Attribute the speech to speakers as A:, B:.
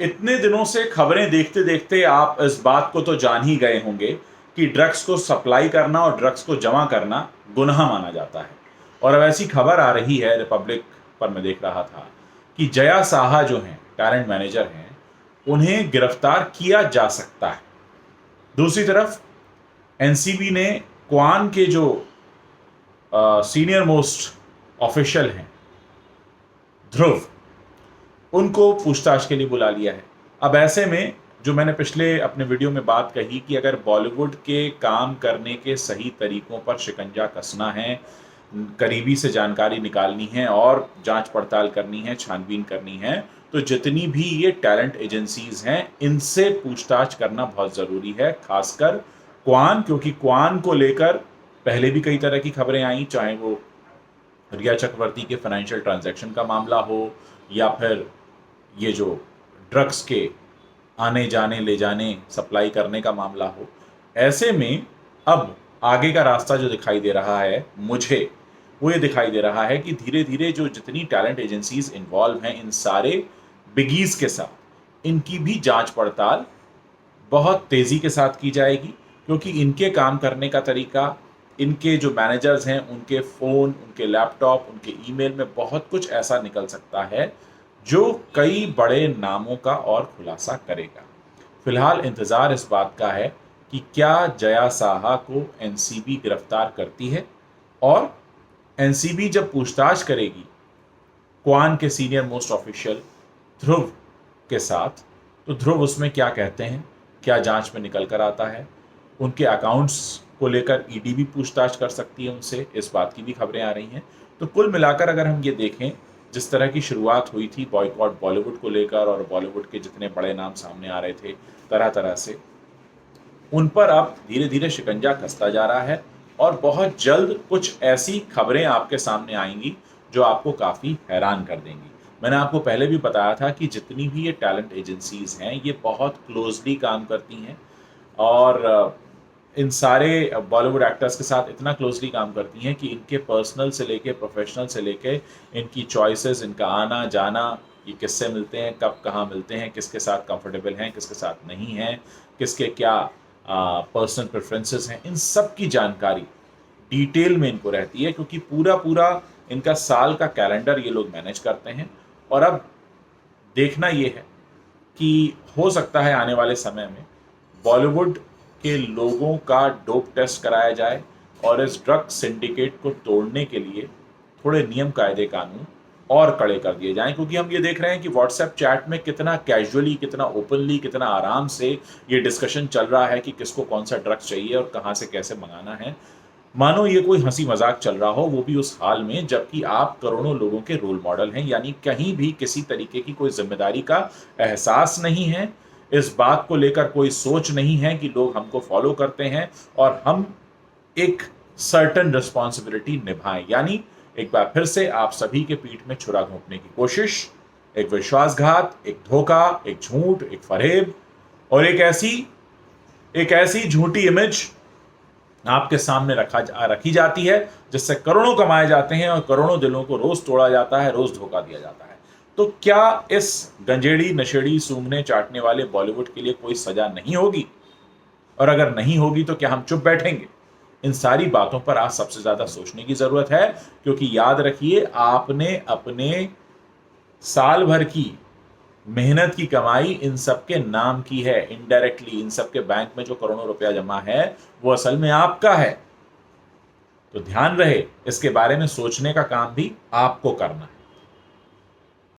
A: इतने दिनों से खबरें देखते देखते आप इस बात को तो जान ही गए होंगे कि ड्रग्स को सप्लाई करना और ड्रग्स को जमा करना गुनाह माना जाता है। और अब ऐसी खबर आ रही है, रिपब्लिक पर मैं देख रहा था कि जया साहा जो हैं टैलेंट मैनेजर हैं, उन्हें गिरफ्तार किया जा सकता है। दूसरी तरफ एनसीबी ने क्वान के जो सीनियर मोस्ट ऑफिशियल हैं ध्रुव, उनको पूछताछ के लिए बुला लिया है। अब ऐसे में जो मैंने पिछले अपने वीडियो में बात कही कि अगर बॉलीवुड के काम करने के सही तरीकों पर शिकंजा कसना है, करीबी से जानकारी निकालनी है और जांच पड़ताल करनी है, छानबीन करनी है, तो जितनी भी ये टैलेंट एजेंसीज हैं इनसे पूछताछ करना बहुत ज़रूरी है, खासकर क्वान, क्योंकि क्वान को लेकर पहले भी कई तरह की खबरें आई, चाहे वो रिया चक्रवर्ती के फाइनेंशियल ट्रांजैक्शन का मामला हो या फिर ये जो ड्रग्स के आने जाने ले जाने सप्लाई करने का मामला हो। ऐसे में अब आगे का रास्ता जो दिखाई दे रहा है मुझे, वो ये दिखाई दे रहा है कि धीरे धीरे जो जितनी टैलेंट एजेंसीज इन्वॉल्व हैं इन सारे बिगीज के साथ इनकी भी जांच पड़ताल बहुत तेज़ी के साथ की जाएगी, क्योंकि इनके काम करने का तरीका, इनके जो मैनेजर्स हैं उनके फ़ोन, उनके लैपटॉप, उनके ईमेल में बहुत कुछ ऐसा निकल सकता है जो कई बड़े नामों का और खुलासा करेगा। फिलहाल इंतज़ार इस बात का है कि क्या जया साहा को एनसीबी गिरफ्तार करती है, और एनसीबी जब पूछताछ करेगी क्वान के सीनियर मोस्ट ऑफिशियल ध्रुव के साथ, तो ध्रुव उसमें क्या कहते हैं, क्या जांच में निकल कर आता है, उनके अकाउंट्स को लेकर ईडी भी पूछताछ कर सकती है उनसे, इस बात की भी खबरें आ रही हैं। तो कुल मिलाकर अगर हम ये देखें, जिस तरह की शुरुआत हुई थी बॉयकॉट बॉलीवुड को लेकर और बॉलीवुड के जितने बड़े नाम सामने आ रहे थे तरह तरह से, उन पर अब धीरे धीरे शिकंजा कसता जा रहा है और बहुत जल्द कुछ ऐसी खबरें आपके सामने आएंगी जो आपको काफ़ी हैरान कर देंगी। मैंने आपको पहले भी बताया था कि जितनी भी ये टैलेंट एजेंसीज हैं ये बहुत क्लोजली काम करती हैं और इन सारे बॉलीवुड एक्टर्स के साथ इतना क्लोजली काम करती हैं कि इनके पर्सनल से लेके प्रोफेशनल से लेके इनकी चॉइसेस, इनका आना जाना, ये किससे मिलते हैं, कब कहाँ मिलते हैं, किसके साथ कंफर्टेबल हैं, किसके साथ नहीं हैं, किसके क्या पर्सनल प्रेफरेंसेस हैं, इन सब की जानकारी डिटेल में इनको रहती है, क्योंकि पूरा पूरा इनका साल का कैलेंडर ये लोग मैनेज करते हैं। और अब देखना ये है कि हो सकता है आने वाले समय में बॉलीवुड के लोगों का डोप टेस्ट कराया जाए और इस ड्रग सिंडिकेट को तोड़ने के लिए थोड़े नियम कायदे कानून और कड़े कर दिए जाएं, क्योंकि हम ये देख रहे हैं कि व्हाट्सएप चैट में कितना कैजुअली, कितना ओपनली, कितना आराम से ये डिस्कशन चल रहा है कि किसको कौन सा ड्रग्स चाहिए और कहाँ से कैसे मंगाना है, मानो ये कोई हंसी मजाक चल रहा हो, वो भी उस हाल में जबकि आप करोड़ों लोगों के रोल मॉडल हैं। यानी कहीं भी किसी तरीके की कोई जिम्मेदारी का एहसास नहीं है, इस बात को लेकर कोई सोच नहीं है कि लोग हमको फॉलो करते हैं और हम एक सर्टन रिस्पॉन्सिबिलिटी निभाएं। यानी एक बार फिर से आप सभी के पीठ में छुरा घोंपने की कोशिश, एक विश्वासघात, एक धोखा, एक झूठ, एक फरेब और एक ऐसी झूठी इमेज आपके सामने रखी जाती है जिससे करोड़ों कमाए जाते हैं और करोड़ों दिलों को रोज तोड़ा जाता है, रोज धोखा दिया जाता है। तो क्या इस गंजेड़ी, नशेड़ी, सूंघने चाटने वाले बॉलीवुड के लिए कोई सजा नहीं होगी? और अगर नहीं होगी तो क्या हम चुप बैठेंगे? इन सारी बातों पर आज सबसे ज्यादा सोचने की जरूरत है, क्योंकि याद रखिए आपने अपने साल भर की मेहनत की कमाई इन सब के नाम की है। इनडायरेक्टली इन सब के बैंक में जो करोड़ों रुपया जमा है वो असल में आपका है। तो ध्यान रहे, इसके बारे में सोचने का काम भी आपको करना है।